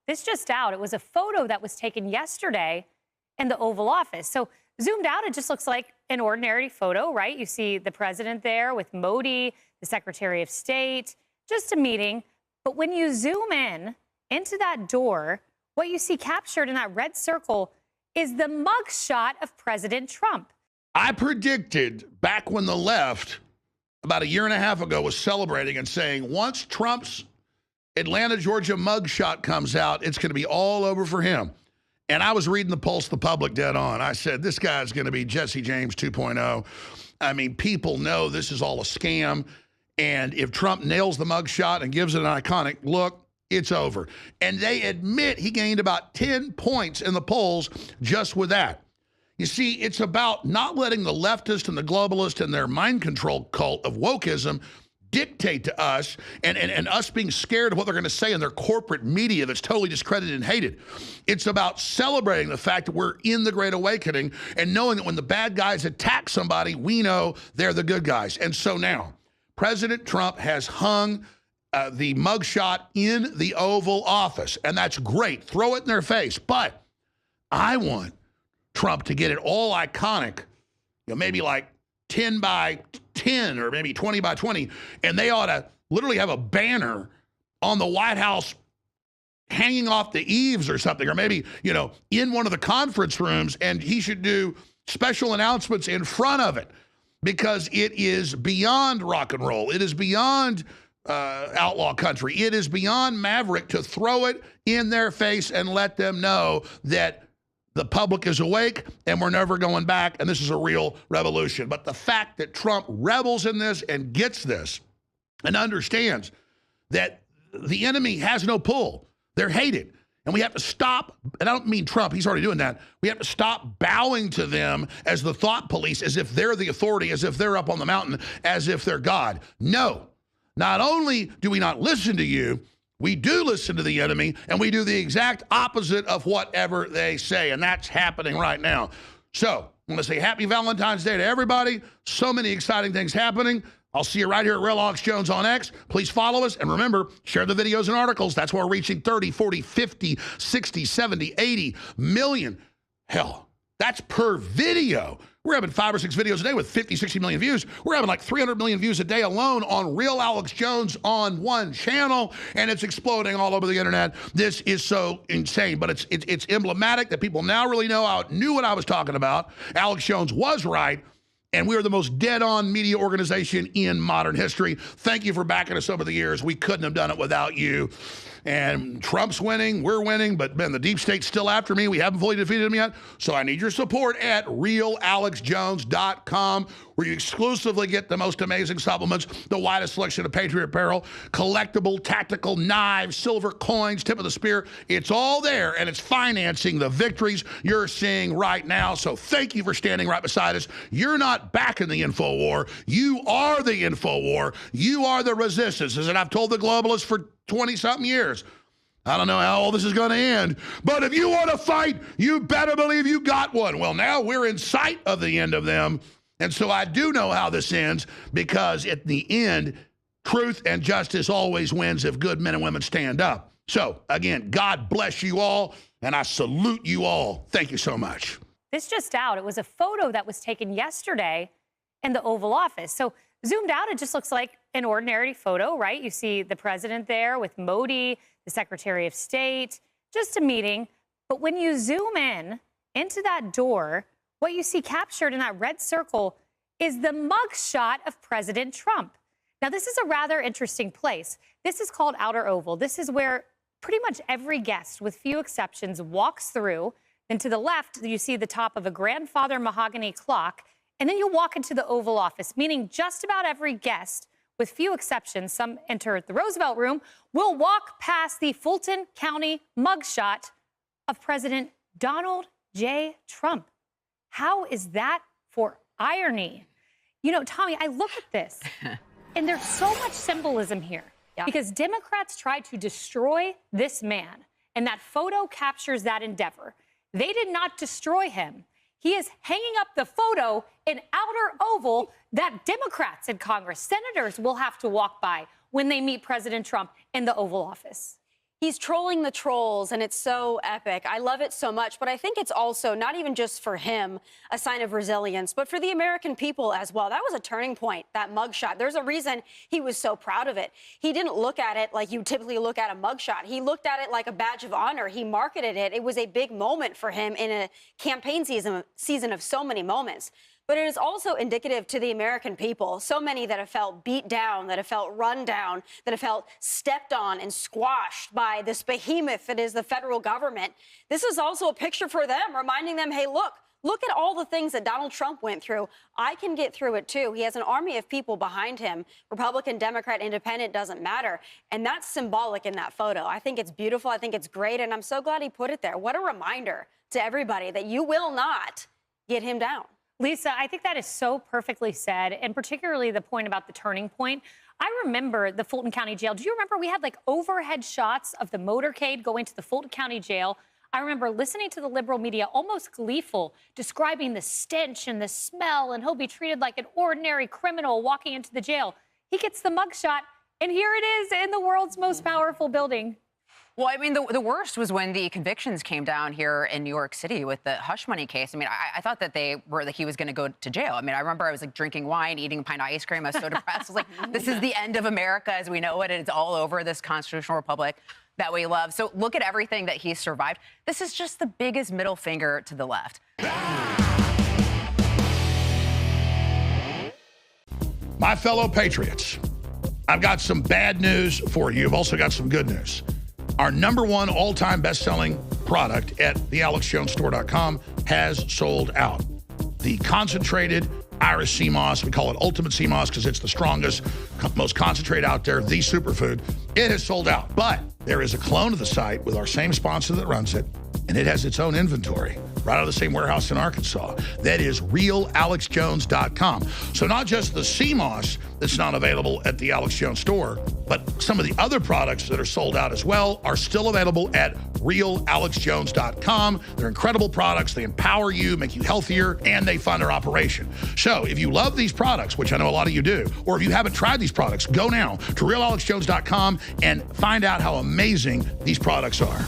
This just out. It was a photo that was taken yesterday in the Oval Office. So zoomed out, it just looks like an ordinary photo, right? You see the president there with Modi, the Secretary of State, just a meeting. But when you zoom in into that door, what you see captured in that red circle is the mugshot of President Trump. I predicted back when the left, about a year and a half ago, was celebrating and saying once Trump's Atlanta, Georgia mugshot comes out, it's going to be all over for him. And I was reading the Pulse of the Public dead on. I said, this guy's going to be Jesse James 2.0. I mean, people know this is all a scam. And if Trump nails the mugshot and gives it an iconic look, it's over. And they admit he gained about 10 points in the polls just with that. You see, it's about not letting the leftist and the globalist and their mind control cult of wokeism dictate to us and us being scared of what they're going to say in their corporate media that's totally discredited and hated. It's about celebrating the fact that we're in the Great Awakening and knowing that when the bad guys attack somebody, we know they're the good guys. And so now, President Trump has hung the mugshot in the Oval Office, and that's great. Throw it in their face. But I want Trump to get it all iconic, maybe like 10 by 10 or maybe 20 by 20, and they ought to literally have a banner on the White House hanging off the eaves or something, or maybe, in one of the conference rooms, and he should do special announcements in front of it because it is beyond rock and roll. It is beyond outlaw country. It is beyond maverick to throw it in their face and let them know that the public is awake and we're never going back, and this is a real revolution. But the fact that Trump rebels in this and gets this and understands that the enemy has no pull, they're hated, and we have to stop, and I don't mean Trump, he's already doing that, we have to stop bowing to them as the thought police, as if they're the authority, as if they're up on the mountain, as if they're God. No, not only do we not listen to you, we do listen to the enemy, and we do the exact opposite of whatever they say, and that's happening right now. So I want to say happy Valentine's Day to everybody. So many exciting things happening. I'll see you right here at Real Alex Jones on X. Please follow us, and remember, share the videos and articles. That's why we're reaching 30, 40, 50, 60, 70, 80 million. Hell, that's per video. We're having 5 or 6 videos a day with 50, 60 million views. We're having like 300 million views a day alone on Real Alex Jones on one channel, and it's exploding all over the internet. This is so insane, but it's emblematic that people now really know I knew what I was talking about. Alex Jones was right, and we are the most dead-on media organization in modern history. Thank you for backing us over the years. We couldn't have done it without you. And Trump's winning, we're winning, but man, the deep state's still after me. We haven't fully defeated him yet. So I need your support at realalexjones.com, where you exclusively get the most amazing supplements, the widest selection of Patriot apparel, collectible, tactical knives, silver coins, tip of the spear. It's all there, and it's financing the victories you're seeing right now. So thank you for standing right beside us. You're not backing the info war. You are the info war. You are the resistance. As I've told the globalists for 20-something years. I don't know how all this is going to end, but if you want to fight, you better believe you got one. Well, now we're in sight of the end of them, and so I do know how this ends, because at the end, truth and justice always wins if good men and women stand up. So, again, God bless you all, and I salute you all. Thank you so much. This just out. It was a photo that was taken yesterday in the Oval Office. So zoomed out, it just looks like an ordinary photo, right? You see the president there with Modi, the Secretary of State, just a meeting. But when you zoom in into that door, what you see captured in that red circle is the mugshot of President Trump. Now, this is a rather interesting place. This is called Outer Oval. This is where pretty much every guest, with few exceptions, walks through. Then to the left, you see the top of a grandfather mahogany clock. And then you walk into the Oval Office, meaning just about every guest, with few exceptions, some enter the Roosevelt Room, will walk past the Fulton County mugshot of President Donald J. Trump. How is that for irony? Tommy, I look at this, and there's so much symbolism here. Yeah. Because Democrats tried to destroy this man, and that photo captures that endeavor. They did not destroy him. He is hanging up the photo in Outer Oval that Democrats in Congress, senators, will have to walk by when they meet President Trump in the Oval Office. He's trolling the trolls, and it's so epic. I love it so much, but I think it's also not even just for him a sign of resilience, but for the American people as well. That was a turning point, that mugshot. There's a reason he was so proud of it. He didn't look at it like you typically look at a mugshot. He looked at it like a badge of honor. He marketed it. It was a big moment for him in a campaign season of so many moments. But it is also indicative to the American people. So many that have felt beat down, that have felt run down, that have felt stepped on and squashed by this behemoth that is the federal government. This is also a picture for them, reminding them, hey, look at all the things that Donald Trump went through. I can get through it too. He has an army of people behind him. Republican, Democrat, Independent, doesn't matter. And that's symbolic in that photo. I think it's beautiful. I think it's great. And I'm so glad he put it there. What a reminder to everybody that you will not get him down. Lisa, I think that is so perfectly said, and particularly the point about the turning point. I remember the Fulton County Jail. Do you remember we had like overhead shots of the motorcade going to the Fulton County Jail? I remember listening to the liberal media, almost gleeful, describing the stench and the smell, and he'll be treated like an ordinary criminal walking into the jail. He gets the mugshot, and here it is in the world's most powerful building. Well, I mean, the worst was when the convictions came down here in New York City with the hush money case. I mean, I thought that he was going to go to jail. I mean, I remember I was like drinking wine, eating a pint of ice cream. I was so depressed. I was like, this is the end of America as we know it. And it's all over, this constitutional republic that we love. So look at everything that he's survived. This is just the biggest middle finger to the left. My fellow patriots, I've got some bad news for you. I've also got some good news. Our #1 all-time best-selling product at thealexjonesstore.com has sold out. The concentrated Irish sea moss, we call it ultimate sea moss because it's the strongest, most concentrated out there, the superfood. It has sold out, but there is a clone of the site with our same sponsor that runs it, and it has its own inventory right out of the same warehouse in Arkansas. That is realalexjones.com. So not just the sea moss that's not available at the Alex Jones store, but some of the other products that are sold out as well are still available at realalexjones.com. They're incredible products. They empower you, make you healthier, and they fund our operation. So if you love these products, which I know a lot of you do, or if you haven't tried these products, go now to realalexjones.com and find out how amazing these products are.